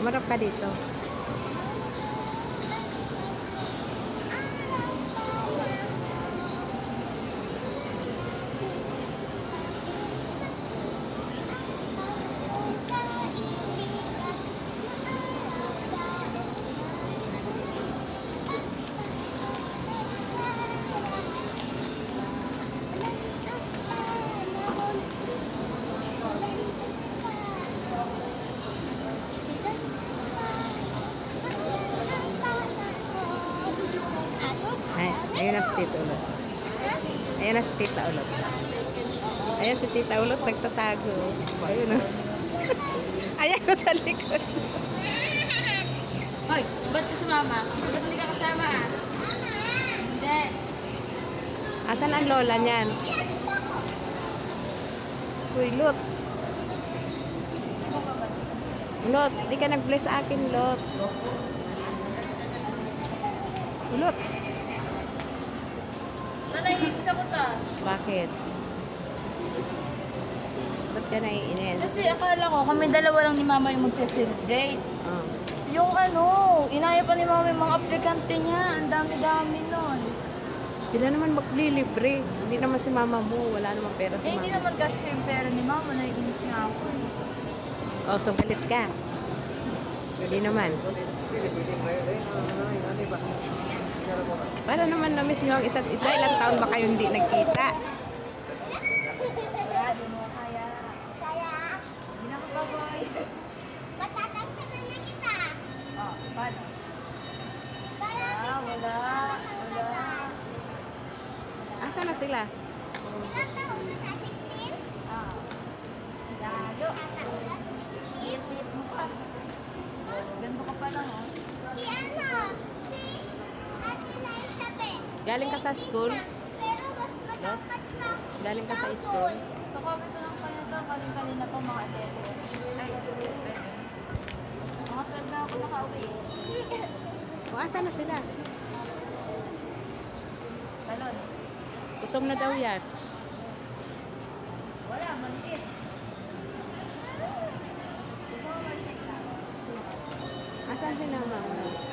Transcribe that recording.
Marap ka dito. Ayan na si Tita Ulot. Ayan na si Tita Ulot. Ayan si Tita Ulot, nagtatago. Ayun na. Ayan na sa likod. Hoy, ba't ka sumama? Ba't hindi ka kasama? Hindi. Asan ang lola niyan? Uy, Lot. Lot, di ka nag-bless sa akin, Lot. Lot. Nalaigis ako ta. Bakit? Ba't ka naiinis? Kasi akala ko kami dalawa lang ni Mama yung magse-celebrate. Oh. Yung inaya pa ni Mama yung mga aplikante niya. Ang dami-dami nun. Sila naman maglilibre. Hindi naman si mama mo. Wala namang pera si Eh, mama. hindi naman kasi yung pera ni Mama. Naiinis nga ako. Oh, so galit ka. Hindi naman. Para naman na-miss nyo ang isa't isa. Ilang taon ba kayo hindi nagkita? Wala, di mo kaya. Kaya? Hindi na mababoy. Matatagpuan na kita. Oh, paano? Para Wala. Asa na sila? ilang taon na ka? 16? Ah. Lalo. Tataulat, 16. Ipit mo pa. Ganda ka pa lang, oh. Si ano? Si Ate Elizabeth. Galing ka sa school? Pero mas matangkad pa ako. Galing ka sa school? So, comment lang kayo to. Kaling-kalina pa mga 11. Ay, 11. Mga 12 na ako nakauwi. O, asa na sila? Talon. Gutom na daw yan. Wala, maliit. Asan si mama mo?